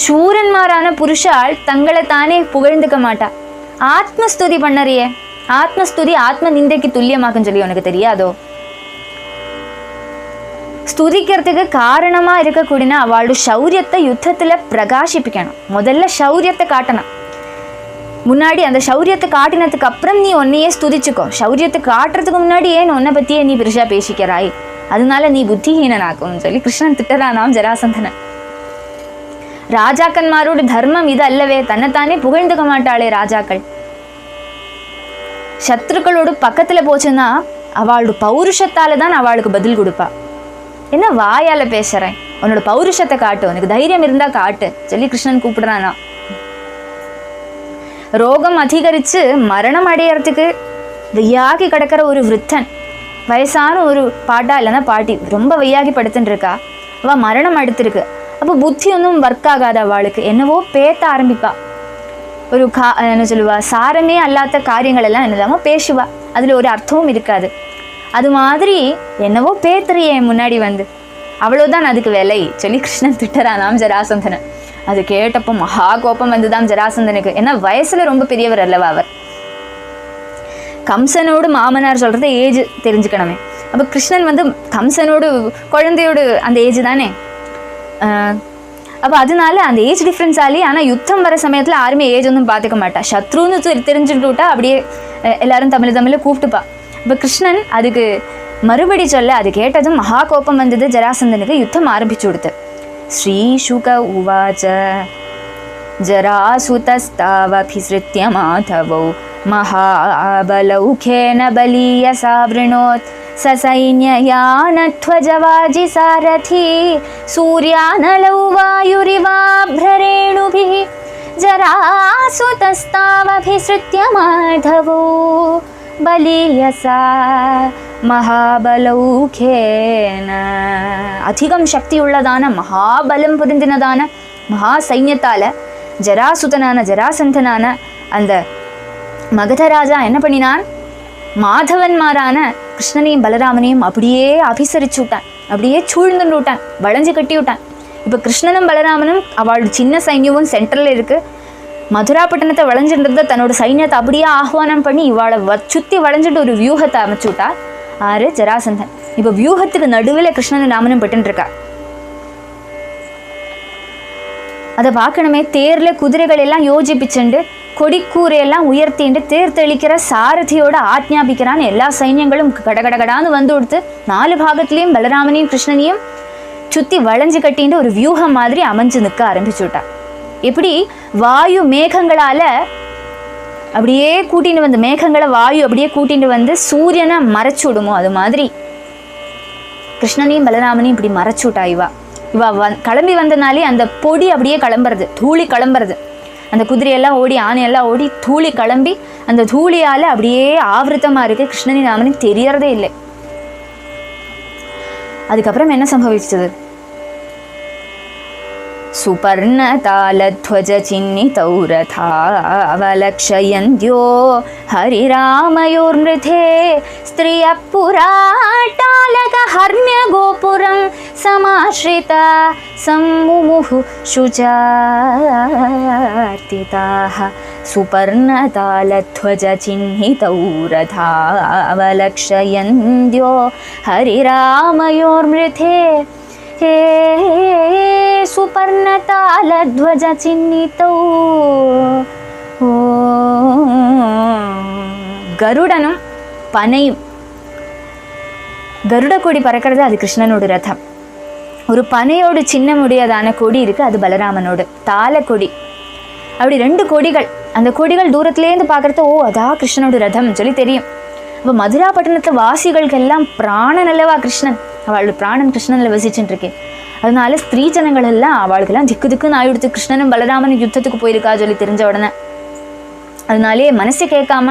சூரன்மாரான புருஷால் தங்களை தானே புகழ்ந்துக்க மாட்டா. ஆத்மஸ்துதி பண்ணறியே, ஆத்மஸ்துதி ஆத்ம நிந்தைக்கு துல்லியமாக்குன்னு சொல்லி உனக்கு தெரியாதோ? ஸ்துதிக்கிறதுக்கு காரணமாக இருக்கக்கூடியனா அவளோட சௌரியத்தை யுத்தத்தில் பிரகாசிப்பிக்கணும். முதல்ல சௌரியத்தை காட்டணும். முன்னாடி அந்த சௌரியத்தை காட்டினதுக்கு அப்புறம் நீ உன்னையே ஸ்துதிச்சுக்கோ. சௌரியத்தை காட்டுறதுக்கு முன்னாடி ஏன் உன்னை பற்றியே நீ பெருசாக பேசிக்கிறாய், அதனால நீ புத்திஹீனனாக்கும்னு சொல்லி கிருஷ்ணன் திட்டறானாம் ஜராசந்தனை. ராஜாக்கன்மாரோட தர்மம் இது அல்லவே, தன்னைத்தானே புகழ்ந்துக்க மாட்டாளே ராஜாக்கள். சத்ருக்களோட பக்கத்தில் போச்சுன்னா அவளோட பௌருஷத்தால தான் அவளுக்கு பதில் கொடுப்பா. என்ன வாயால பேசுறேன், உன்னோட பௌருஷத்தை காட்டு, உனக்கு தைரியம் இருந்தா காட்டு சொல்லி கிருஷ்ணன் கூப்பிடுறானா. ரோகம் அதிகரிச்சு மரணம் அடையறதுக்கு வெய்யாகி கிடக்கிற ஒரு விருத்தன், வயசான ஒரு பாட்டா இல்லைன்னா பாட்டி ரொம்ப வெய்யாகி படுத்துட்டு இருக்கா, அவள் மரணம் அடுத்திருக்கு. அப்போ புத்தி ஒன்றும் ஒர்க் ஆகாது அவளுக்கு, என்னவோ பேத்த ஆரம்பிப்பா. ஒரு என்ன சொல்லுவா, சாரமே அல்லாத காரியங்கள் எல்லாம் என்னதாமோ பேசுவா, அதில் ஒரு அர்த்தமும் இருக்காது. அது மாதிரி என்னவோ பேத்துறியே முன்னாடி வந்து, அவ்வளோதான் அதுக்கு வேலை சொல்லி கிருஷ்ணன் திட்டறானாம் ஜராசந்தனை. அது கேட்டப்போ மகா கோபம் வந்துதான் ஜராசந்தனுக்கு. ஏன்னா வயசுல ரொம்ப பெரியவர் அல்லவா அவர். கம்சனோடு மாமனார் சொல்றது ஏஜ் தெரிஞ்சுக்கணுமே. அப்போ கிருஷ்ணன் கம்சனோடு குழந்தையோடு அந்த ஏஜ் தானே. அப்போ அதனால அந்த ஏஜ் டிஃப்ரென்ஸாலே, ஆனால் யுத்தம் வர சமயத்தில் யாருமே ஏஜ் ஒன்றும் பார்த்துக்க மாட்டா. சத்ருன்னு தெரிஞ்சுட்டு விட்டா அப்படியே எல்லாரும் தமிழ் கூப்பிட்டுப்பா. இப்போ கிருஷ்ணன் அதுக்கு மறுபடி சொல்ல, அது கேட்டதும் மகா கோபம் வந்தது ஜராசந்தனுக்கு. யுத்தம் ஆரம்பிச்சு கொடுத்து. ஸ்ரீசுக உவாச்ச ஜராசுதஸ்தாவபிஸ்ருத்ய மாதவோ மகாபலௌகேன பலீயசா வ்ருணோத் சசைன்யயானத்வஜவாஜி சாரதி சூர்யானலௌ வாயுரிவாப்ரரேணுபிः ஜராசுதஸ்தாவபிஸ்ருத்ய மாதவோ பலீயசா மகாபலௌகேன. அதிகம் சக்தி உள்ளதான மகாபலம் புரிந்தினதான மகா சைன்யத்தால ஜராசுதனான ஜராசந்தனான அந்த மகதராஜா என்ன பண்ணினான்? மாதவன்மாரான கிருஷ்ணனையும் பலராமனையும் அப்படியே அபிசரிச்சு விட்டான், அப்படியே சூழ்ந்துண்டு விட்டான், வளைஞ்சு கட்டி விட்டான். இப்போ கிருஷ்ணனும் பலராமனும் அவளோட சின்ன சைன்யமும் சென்ட்ரல் இருக்கு. மதுராப்பட்டினத்தை வளைஞ்சிருந்த தன்னோட சைன்யத்தை அப்படியே ஆஹ்வானம் பண்ணி இவாளை சுற்றி வளைஞ்சிட்டு ஒரு வியூகத்தை அமைச்சு விட்டா. ஆறு ஜராசந்தன். இப்போ வியூகத்துக்கு நடுவில் கிருஷ்ணனும் ராமனும் பட்டு இருக்கா. அதை பார்க்கணுமே. தேரில் குதிரைகள் எல்லாம் யோசிப்பிச்சுண்டு கொடிக்கூரையெல்லாம் உயர்த்திண்டு தேர் தெளிக்கிற சாரதியோட ஆக்ஞாபிக்கிறான். எல்லா சைன்யங்களும் கடகடகடான்னு வந்து கொடுத்து 4 பாகத்திலையும் பலராமனையும் கிருஷ்ணனையும் சுற்றி வளைஞ்சு கட்டின்னு ஒரு வியூகம் மாதிரி அமைஞ்சு நிற்க ஆரம்பிச்சு விட்டா. எப்படி வாயு மேகங்களால் அப்படியே கூட்டின்னு வந்து, மேகங்களை வாயு அப்படியே கூட்டின்னு வந்து சூரியனை மறைச்சு விடுமோ, அது மாதிரி கிருஷ்ணனையும் பலராமனையும் இப்படி மறைச்சு விட்டா. இவா கிளம்பி வந்தனாலே அந்த பொடி அப்படியே கிளம்புறது, தூளி கிளம்புறது. அந்த குதிரையெல்லாம் ஓடி ஆனையெல்லாம் ஓடி தூளி கிளம்பி அந்த தூளியால் அப்படியே ஆவருத்தமாக இருக்குது. கிருஷ்ணனின் ராமனுக்கு தெரியறதே இல்லை. அதுக்கப்புறம் என்ன சம்பவிச்சது? சுபர்ணதாலத்வஜ சின்னிதௌ ரதாவலக்ஷயந்த்யோ ஹரிராமயோர்மிருதே ஸ்திரிய புராட்டாலக ஹர்ம்ய கோபுரம் சமாஸ்ரிதா சம்முமுஹு சுஜார்த்திதாஹ சுபர்ணதாலத்வஜ சின்னிதௌ ரதாவலக்ஷயந்த்யோ ஹரிராமயோர்மிருதே ஹே சுபர்ணதாலத்வஜ சின்னிதௌ. கருடனும் பனையும், கருட கொடி பறக்கிறது, அது கிருஷ்ணனோட ரதம். ஒரு பனையோடு சின்ன முடியாதான கொடி இருக்குது, அது பலராமனோடு தாளக்கொடி. அப்படி 2 கொடிகள். அந்த கொடிகள் தூரத்துலேருந்து பார்க்குறது, ஓ அதான் கிருஷ்ணனோட ரதம் சொல்லி தெரியும். அப்போ மதுராப்பட்டினத்தில் வாசிகளுக்கு எல்லாம் பிராணன் அல்லவா கிருஷ்ணன். அவளோட பிராணன் கிருஷ்ணனில் வசிச்சுட்டு இருக்கேன். அதனால ஸ்திரீ ஜனங்கள் எல்லாம் அவளுக்கெல்லாம் திக்கு திக்குன்னு ஆயிடுத்து. கிருஷ்ணனும் பலராமனும் யுத்தத்துக்கு போயிருக்கா சொல்லி தெரிஞ்ச உடனே அதனாலே மனசு கேட்காம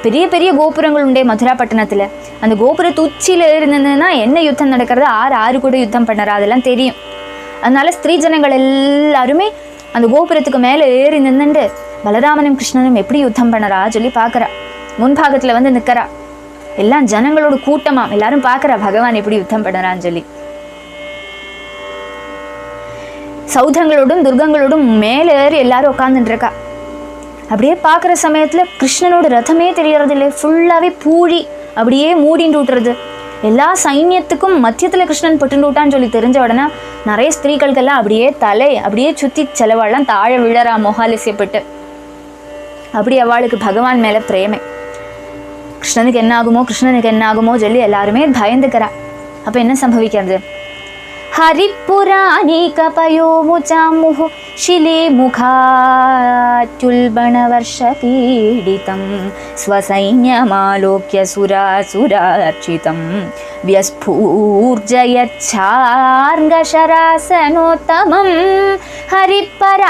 பெரிய பெரிய கோபுரங்கள் உண்டே மதுராப்பட்டினத்தில். அந்த கோபுரத்து உச்சியில் இருந்ததுன்னா என்ன யுத்தம் நடக்கிறது, ஆறு கூட யுத்தம் பண்ணறா, அதெல்லாம் தெரியும். அதனால ஸ்திரீ ஜனங்கள் எல்லாருமே அந்த கோபுரத்துக்கு மேலே ஏறி நின்றுண்டு பலராமனும் கிருஷ்ணனும் எப்படி யுத்தம் பண்ணறா சொல்லி பார்க்குறா. முன்பாகத்தில் வந்து நிற்கிறா. எல்லாம் ஜனங்களோட கூட்டமாக எல்லாரும் பார்க்குறா பகவான் எப்படி யுத்தம் பண்ணறான்னு சொல்லி. சௌதங்களோடும் துர்கங்களோடும் மேலே ஏறி எல்லாரும் உட்காந்துட்டு இருக்கா. அப்படியே பார்க்குற சமயத்தில் கிருஷ்ணனோட ரதமே தெரியறது இல்லை. ஃபுல்லாகவே பூழி அப்படியே மூடிண்டு விட்டுறது. எல்லா சைன்யத்துக்கும் மத்தியத்தில் கிருஷ்ணன் பட்டுண்டு விட்டான்னு சொல்லி தெரிஞ்ச உடனே நிறைய ஸ்திரீகளுக்கெல்லாம் அப்படியே தலை அப்படியே சுற்றி செலவாழலாம் தாழ விழறா மோகாலசியப்பட்டு. அப்படி அவளுக்கு பகவான் மேலே பிரேமை. கிருஷ்ணனுக்கு என்ன ஆகுமோ கிருஷ்ணனுக்கு என்ன ஆகுமோ சொல்லி எல்லாருமே பயந்துக்கிறா. அப்போ என்ன சம்பவிக்கிறது? ஹரிப்புராணீகபயோ முச்சாமுஹு शिलीमुखात्युल्बणवर्षपीडितं स्वसैन्यमालोक्य सुरासुरार्चितं व्यस्फूर्जयच्छार्ङ्गशरासनोत्तमं हरिपराणीकपयो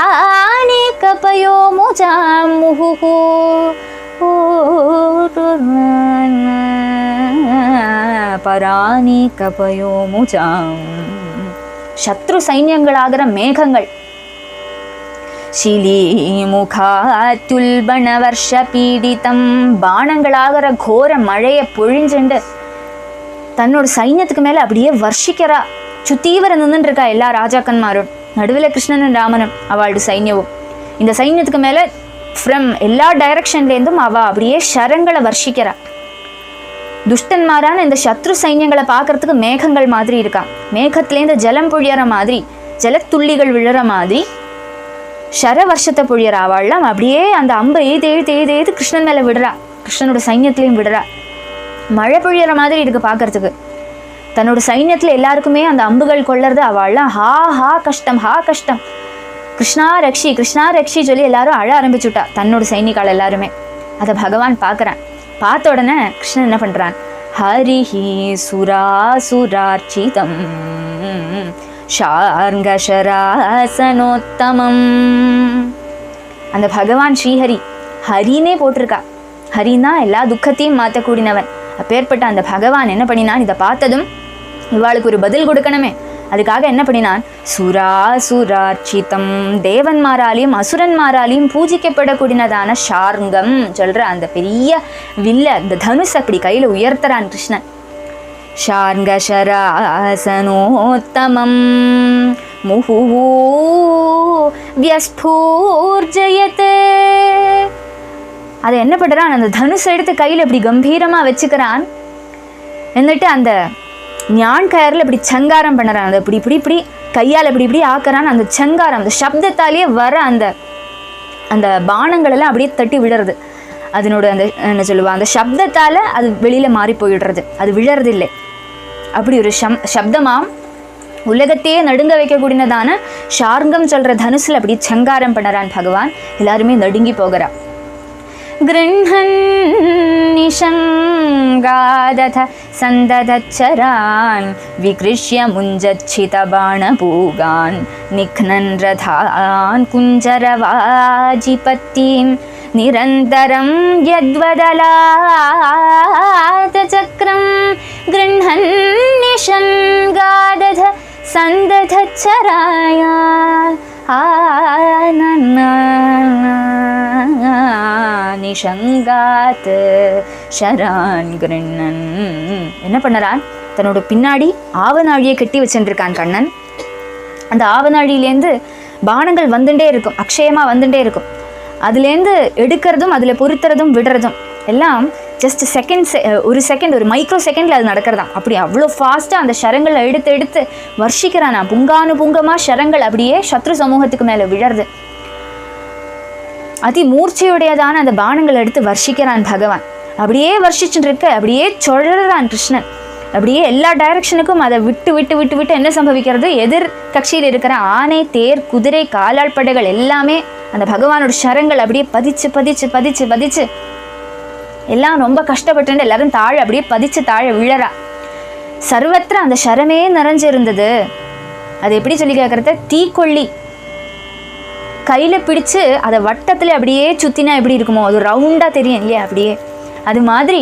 मुचामुहुः பராணீகபயோ முஜாம். சத்ரு சைன்யங்களாகிற மேகங்கள் ஷிலீமுகாத்யுல்பண வர்ஷ பீடிதம் பானங்களாகிற கோர மழையை பொழிஞ்சுண்டு தன்னோட சைன்யத்துக்கு மேலே அப்படியே வர்ஷிக்கிறா. சுத்தீவர நின்றுட்டு இருக்கா எல்லா ராஜாக்கன்மாரும். நடுவில் கிருஷ்ணனும் ராமனும் அவளோட சைன்யவும். இந்த சைன்யத்துக்கு மேலே ஃப்ரம் எல்லா டைரக்ஷன்லேருந்தும் அவள் அப்படியே ஷரங்களை வர்ஷிக்கிறா. துஷ்டன்மாரான இந்த சத்ரு சைன்யங்களை பார்க்கறதுக்கு மேகங்கள் மாதிரி இருக்கா. மேகத்துலேருந்து ஜலம் பொழியற மாதிரி ஜலத்துள்ளிகள் விழுற மாதிரி ஷர வருஷத்தை பொழியற அவள்லாம் அப்படியே அந்த அம்பை எய்து கிருஷ்ணன் மேலே விடுறா, கிருஷ்ணனோட சைன்யத்திலையும் விடுறா. மழை பொழியற மாதிரி இருக்கு பார்க்கறதுக்கு. தன்னோட சைன்யத்தில் எல்லாருக்குமே அந்த அம்புகள் கொள்ளறது. அவள்லாம் ஹா கஷ்டம் கிருஷ்ணா ரக்ஷி சொல்லி எல்லாரும் அழ ஆரம்பிச்சுட்டா, தன்னோட சைனிகால் எல்லாருமே. அதை பகவான் பார்க்குறான். பார்த்த உடனே கிருஷ்ணன் என்ன பண்ணுறான், ஹரிஹி சுராசுரார்ச்சிதம் ஷார்ங்கஷராசனோத்தமம். அந்த பகவான் ஸ்ரீஹரி, ஹரினே போட்டிருக்கா. ஹரின்னா எல்லா துக்கத்தையும் மாற்றக்கூடியவன். அப்பேற்பட்ட அந்த பகவான் என்ன பண்ணினான், இதை பார்த்ததும் இவாளுக்கு ஒரு பதில் கொடுக்கணுமே, அதுக்காக என்ன பண்ணினான், சுராசுரார்ச்சிதம், தேவன்மாராலையும் அசுரன்மாராலையும் பூஜிக்கப்படக்கூடியதான ஷார்ங்கம் சொல்ற அந்த பெரிய வில்ல, அந்த தனுஷ் அப்படி கையில உயர்த்தறான் கிருஷ்ணன். ஷார்ங்கஷராசனோத்தமம் முஹு வியஸ்பூர்ஜயதே. அதை என்ன பண்றான், அந்த தனுஷ் எடுத்து கையில இப்படி கம்பீரமா வச்சுக்கிறான். എന്നിട്ട് அந்த ஞான் கயரில் இப்படி சங்காரம் பண்ணுறான். அதை இப்படி கையால் இப்படி ஆக்குறான். அந்த சங்காரம், அந்த சப்தத்தாலேயே வர அந்த பானங்கள் எல்லாம் அப்படியே தட்டி விழுறது. அதனோட அந்த என்ன சொல்லுவாள், அந்த சப்தத்தால் அது வெளியில் மாறி போயிடுறது, அது விழறது இல்லை. அப்படி ஒரு சப்தமாம் உலகத்தையே நடுங்க வைக்கக்கூடியதான ஷார்ங்கம் சொல்கிற தனுசில் அப்படி சங்காரம் பண்ணுறான் பகவான். எல்லாருமே நடுங்கி போகிறா. கிருண்ணன் நிஷங்காதத சந்ததச்சரான் விக்ருஷ்ய முஞ்சச்சித பாணபூகான் நிக்னன் ரதான் குஞ்சரவாஜிபத்தின் நிரந்தரம் யத்வதலாத சக்ரம் கிருண்ணன் நிஷங்காதத சந்ததச்சராயான் நிஷங்காத் ஷரான் கிருண்ணன். என்ன பண்ணறான், தன்னோட பின்னாடி ஆவநாழியை கட்டி வச்சுருக்கான் கண்ணன். அந்த ஆவநாழியிலேருந்து பானங்கள் வந்துட்டே இருக்கும், அக்ஷயமாக வந்துட்டே இருக்கும். அதுலேருந்து எடுக்கிறதும் அதில் பொருத்துறதும் விடுறதும் எல்லாம் ஜஸ்ட் செகண்ட்ஸ், ஒரு மைக்ரோ செகண்டில் அது நடக்கிறதான். அப்படி அவ்வளோ ஃபாஸ்ட்டாக அந்த ஷரங்களை எடுத்து வர்ஷிக்கிறானா. புங்கானுபுங்கமாக ஷரங்கள் அப்படியே சத்ரு சமூகத்துக்கு மேலே விழறது. அதி மூர்ச்சையுடையதான அந்த பானங்களை எடுத்து வர்ஷிக்கிறான் பகவான். அப்படியே வர்ஷிச்சுட்டு இருக்க அப்படியே சொல்றான் கிருஷ்ணன். அப்படியே எல்லா டைரக்ஷனுக்கும் அதை விட்டு என்ன சம்பவிக்கிறது, எதிர் கட்சியில் இருக்கிற ஆனை, தேர், குதிரை, காலாள் படைகள் எல்லாமே அந்த பகவானோட ஷரங்கள் அப்படியே பதிச்சு எல்லாம் ரொம்ப கஷ்டப்பட்டு எல்லாரும் அப்படியே பதிச்சு விழறா. சர்வத்திர அந்த ஷரமே நிறைஞ்சிருந்தது. அது எப்படி சொல்லி கேட்கறது, தீக்கொள்ளி கையில் பிடிச்சு அதை வட்டத்தில் அப்படியே சுற்றினா எப்படி இருக்குமோ, அது ரவுண்டாக தெரியும் இல்லையா, அப்படியே அது மாதிரி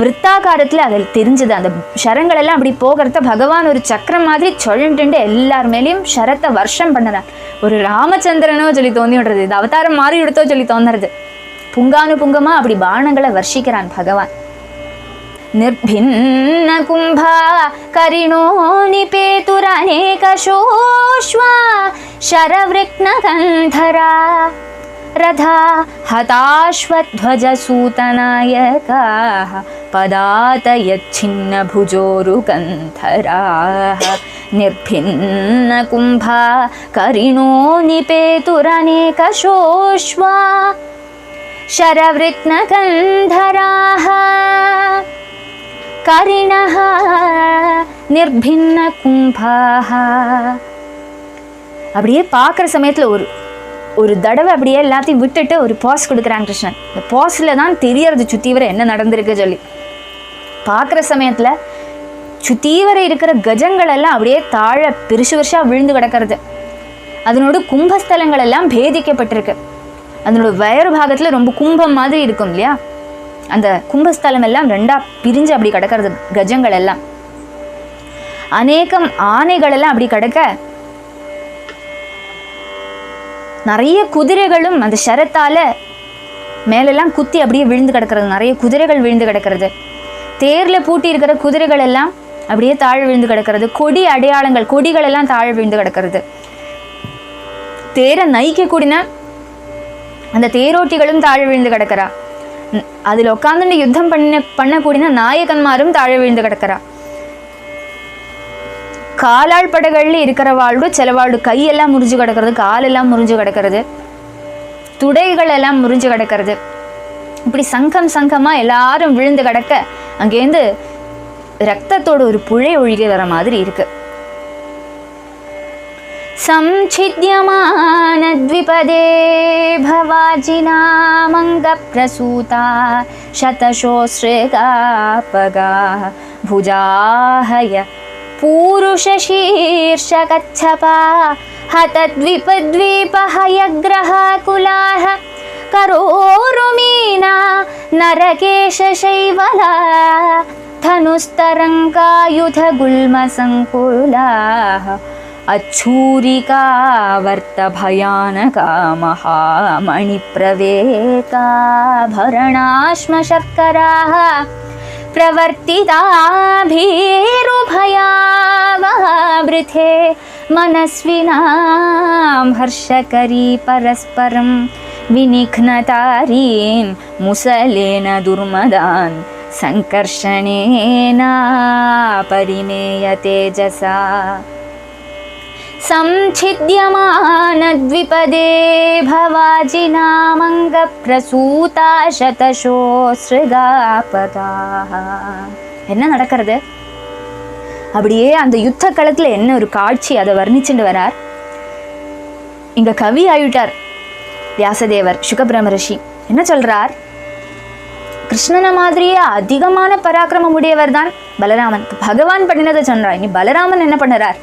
விற்த்தாகாரத்தில் அதில் தெரிஞ்சது. அந்த ஷரங்கள் எல்லாம் அப்படி போகிறத பகவான் ஒரு சக்கரம் மாதிரி சொல்லிட்டு எல்லார் மேலேயும் ஷரத்தை வருஷம் பண்ணுறான். ஒரு ராமச்சந்திரனோ சொல்லி தோண்டி விடுறது, இது அவதாரம் மாறி எடுத்தோ சொல்லி தோணுறது. புங்கானுபுங்கமாக அப்படி பானங்களை வர்ஷிக்கிறான் பகவான். நிர்பின்ன கும்பா கரிணோ நிபேதுரநேகசோஷ்வா शरवृक्न गन्धरा रथा हताश्वध्वजसूतनायकाः पदातयच्छिन्नभुजोरुगन्धराः निर्भिन्नकुम्भा करिणो निपेतुरनेकशोष्वा शरवृक्न गन्धराः करिणः निर्भिन्नकुम्भाः. அப்படியே பார்க்குற சமயத்தில் ஒரு தடவை அப்படியே எல்லாத்தையும் விட்டுட்டு ஒரு பாஸ் கொடுக்குறான் கிருஷ்ணன். இந்த பாஸில் தான் தெரியறது சுத்தீவரை என்ன நடந்திருக்கு சொல்லி. பார்க்குற சமயத்தில் சுத்தீவரை இருக்கிற கஜங்கள் எல்லாம் அப்படியே தாழ பெருசாக விழுந்து கிடக்கிறது. அதனோட கும்பஸ்தலங்கள் எல்லாம் பேதிக்கப்பட்டிருக்கு. அதனோட வயறு பாகத்தில் ரொம்ப கும்பம் மாதிரி இருக்கும் இல்லையா, அந்த கும்பஸ்தலம் எல்லாம் ரெண்டாக பிரிஞ்சு அப்படி கிடக்கிறது கஜங்கள் எல்லாம். அநேகம் ஆனைகள் எல்லாம் அப்படி கிடக்க, நிறைய குதிரைகளும் அந்த ஷரத்தால் மேலெல்லாம் குத்தி அப்படியே விழுந்து கிடக்கிறது. நிறைய குதிரைகள் விழுந்து கிடக்கிறது. தேரில் பூட்டி இருக்கிற குதிரைகள் எல்லாம் அப்படியே தாழ விழுந்து கிடக்கிறது. கொடி அடையாளங்கள், கொடிகள் எல்லாம் தாழ விழுந்து கிடக்கிறது. தேரை நைக்கக்கூடின அந்த தேரோட்டிகளும் தாழ விழுந்து கிடக்கிறா. அதில் உட்காந்துட்டு யுத்தம் பண்ணக்கூடிய நாயகன்மாரும் தாழ விழுந்து கிடக்கிறா. காலாள் படைகள்ல இருக்கிறவாளோட சிலவாளோட கையெல்லாம் முறிஞ்சு கிடக்கிறது, காலெல்லாம் முறிஞ்சு கிடக்கிறது, துடைகள் எல்லாம் முறிஞ்சு கிடக்கிறது. இப்படி சங்கமா எல்லாரும் விழுந்து கிடக்க அங்கேருந்து ரத்தத்தோட ஒரு புழை ஒழுகி வர மாதிரி இருக்கு. संच्छिद्यमानद्विपदे भवाजिनामङ्ग प्रसूता शतशोऽसृगापगा भुजाहय पूरुषशीर्षकच्छपा हतद्विपद्वीपहयग्रहाकुलाः करोरुमीना नरकेशशैवला धनुस्तरङ्गायुधगुल्मसङ्कुलाः अच्छूरिका वर्तभयानका महामणिप्रवेका भरणाश्मशर्कराः प्रवर्तिता भीरुभयावहावृथे मनस्विनां हर्षकरी परस्परं विनिघ्नतारीं मुसलेन दुर्मदान् संकर्षणेन परिमेयते तेजसा संच्छिद्यमानद्विपदे भवाजिनामङ्ग प्रसूता शतशोऽसृगापगाः. என்ன நடக்கிறது? அப்படியே அந்த யுத்த களத்துல என்ன ஒரு காட்சி, அதை வர்ணிச்சுட்டு வரார். இங்க கவி ஆயிட்டார் வியாசதேவர். சுகபிரம ரிஷி என்ன சொல்றார்? கிருஷ்ணனை மாதிரியே அதிகமான பராக்கிரமம் உடையவர் தான் பலராமன். பகவான் பண்ணினதை சொல்றார். இனி பலராமன் என்ன பண்ணுறார்?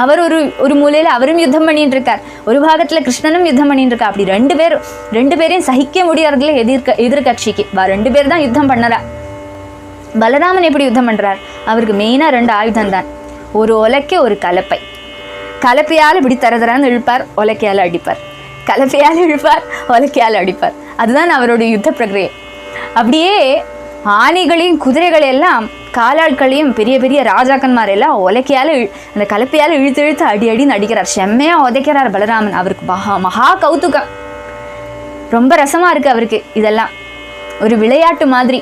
அவர் ஒரு மூலையில் அவரும் யுத்தம் பண்ணிட்டு இருக்கார், ஒரு பாகத்தில் கிருஷ்ணனும் யுத்தம் பண்ணிட்டு இருக்கா. அப்படி ரெண்டு பேரையும் சகிக்க முடியறதுல எதிர்கட்சிக்கு ரெண்டு பேர் தான் யுத்தம் பண்ணறா. பலராமன் எப்படி யுத்தம் பண்றார்? அவருக்கு மெயினா 2 ஆயுதம் தான். ஒரு ஒலக்கை, ஒரு கலப்பை. கலப்பையால் இப்படி தரதரான்னு இழுப்பார், ஒலக்கையால் அடிப்பார். கலப்பையால் இழுப்பார், ஒலக்கையால் அடிப்பார். அதுதான் அவருடைய யுத்த பிரக்ரியை. அப்படியே ஆனைகளையும் குதிரைகளெல்லாம் காலாட்களையும் பெரிய பெரிய ராஜாக்கன்மார் எல்லாம் ஒலக்கையால் அந்த கலப்பையால் இழுத்து அடின்னு அடிக்கிறார். செம்மையாக உதைக்கிறார் பலராமன். அவருக்கு மகா கௌதுகம், ரொம்ப ரசமாக இருக்குது அவருக்கு. இதெல்லாம் ஒரு விளையாட்டு மாதிரி.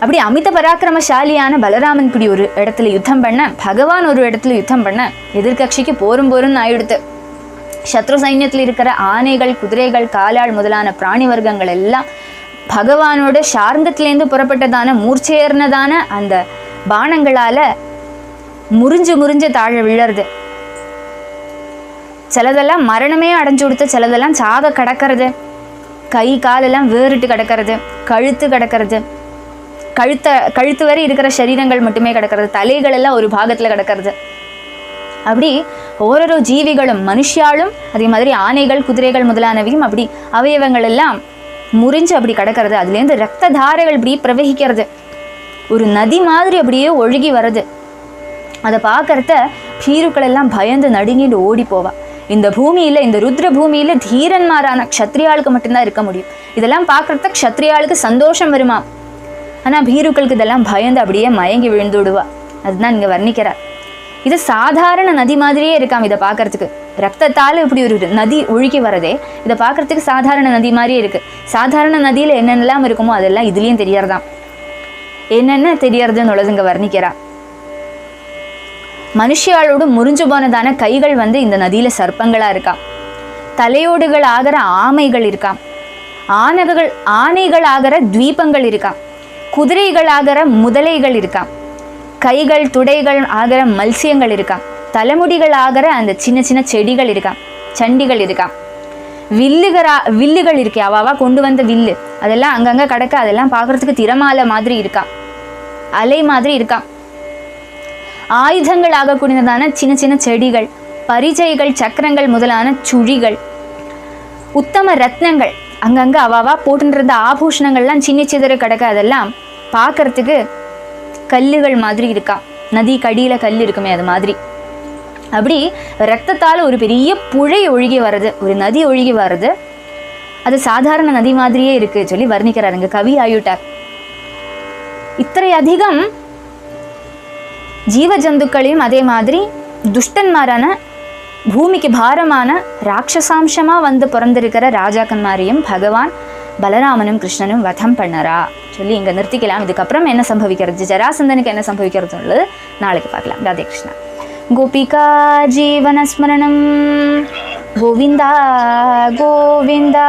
அப்படி அமித பராக்கிரமசாலியான பலராமன் இப்படி ஒரு இடத்துல யுத்தம் பண்ண, பகவான் ஒரு இடத்துல யுத்தம் பண்ண, எதிர்கட்சிக்கு போருன்னு ஆயிடுத்து. சத்ரு சைன்யத்தில் இருக்கிற ஆனைகள், குதிரைகள், காலாள் முதலான பிராணி வர்க்கங்கள் எல்லாம் பகவானோட சார்ந்தத்திலேருந்து புறப்பட்டதான மூர்ச்சேர்னதான அந்த பானங்களால முறிஞ்சு தாழ விழறது. சிலதெல்லாம் மரணமே அடைஞ்சு கொடுத்து, சிலதெல்லாம் சாக கிடக்கிறது. கை காலெல்லாம் வேறிட்டு கிடக்கிறது, கழுத்து கிடக்கிறது, கழுத்து வரை இருக்கிற சரீரங்கள் மட்டுமே கிடக்கிறது, தலைகள் எல்லாம் ஒரு பாகத்துல கிடக்கிறது. அப்படி ஓரொரு ஜீவிகளும், மனுஷியாலும் அதே மாதிரி ஆனைகள், குதிரைகள் முதலானவையும் அப்படி அவயவங்கள் எல்லாம் முறிஞ்சு அப்படி கிடக்கிறது. அதுலேருந்து ரத்த தாரைகள் இப்படி பிரவகிக்கிறது, ஒரு நதி மாதிரி அப்படியே ஒழுகி வருது. அதை பார்க்கறத பீருக்கள் எல்லாம் பயந்து நடுங்கிட்டு ஓடி போவா. இந்த பூமியில, இந்த ருத்ர பூமியில தீரன்மாரான க்ஷத்ரியாளுக்கு மட்டும்தான் இருக்க முடியும். இதெல்லாம் பார்க்கறத க்ஷத்ரியாளுக்கு சந்தோஷம் வருமா, ஆனா பீருக்களுக்கு இதெல்லாம் பயந்து அப்படியே மயங்கி விழுந்து விடுவா. அதுதான் இங்க வர்ணிக்கிறார். இது சாதாரண நதி மாதிரியே இருக்காம். இதை பார்க்கறதுக்கு ரத்தத்தால் இப்படி ஒரு நதி ஒழுகி வரதே, இதை பார்க்கறதுக்கு சாதாரண நதி மாதிரியே இருக்கு. சாதாரண நதியில என்னென்னலாம் இருக்குமோ அதெல்லாம் இதுலயும் தெரியறதாம். என்னென்ன தெரியறதுன்னு உள்ளது இங்க வர்ணிக்கிறா. மனுஷியாளோடு முறிஞ்சு போனதான கைகள் இந்த நதியில சர்ப்பங்களா இருக்காம். தலையோடுகள் ஆகிற ஆமைகள் இருக்காம். ஆனைகள் ஆகிற தீபங்கள் இருக்காம். குதிரைகள் ஆகிற முதலைகள் இருக்காம். கைகள் துடைகள் ஆகிற மல்சியங்கள் இருக்காம். தலைமுடிகள் ஆகிற அந்த சின்ன சின்ன செடிகள் இருக்காம், சண்டிகள் இருக்காம். வில்லுகள் இருக்கே, அவாவா கொண்டு வந்த வில்லு அதெல்லாம் அங்கங்க கிடக்க. அதெல்லாம் பார்க்கறதுக்கு திறமாலை மாதிரி இருக்காம், அலை மாதிரி இருக்காம். ஆயுதங்கள் ஆகக்கூடியதான சின்ன சின்ன செடிகள், பரிச்சைகள், சக்கரங்கள் முதலான சுழிகள், உத்தம ரத்னங்கள் அங்கங்க அவாவா போட்டுருந்த ஆபூஷணங்கள்லாம் சின்ன சிதற கிடக்க. அதெல்லாம் பார்க்கறதுக்கு கல்லுகள் மாதிரி இருக்கா. நதி கடியில கல் இருக்குமே அது மாதிரி. அப்படி ரத்தத்தால் ஒரு பெரிய புழை ஒழுகி வர்றது, ஒரு நதி ஒழுகி வர்றது. அது சாதாரண நதி மாதிரியே இருக்கு சொல்லி வர்ணிக்கிறாருங்க கவி ஆயுட்டார். இத்தனை அதிகம் ஜீவ ஜந்துக்களையும் அதே மாதிரி துஷ்டன்மாரான பூமிக்கு பாரமான ராட்சசாம்சமா பிறந்திருக்கிற ராஜாக்கன்மாரையும் பகவான் பலராமனும் கிருஷ்ணனும் வதம் பண்ணறா சொல்லி இங்க நிறுத்திக்கலாம். இதுக்கப்புறம் என்ன சம்பவிக்கிறது, ஜராசந்தனுக்கு என்ன சம்பவிக்கிறது உள்ளது நாளைக்கு பார்க்கலாம். ராதே கிருஷ்ணா. गोपिका जीवनस्मरणं गोविन्दा गोविन्दा।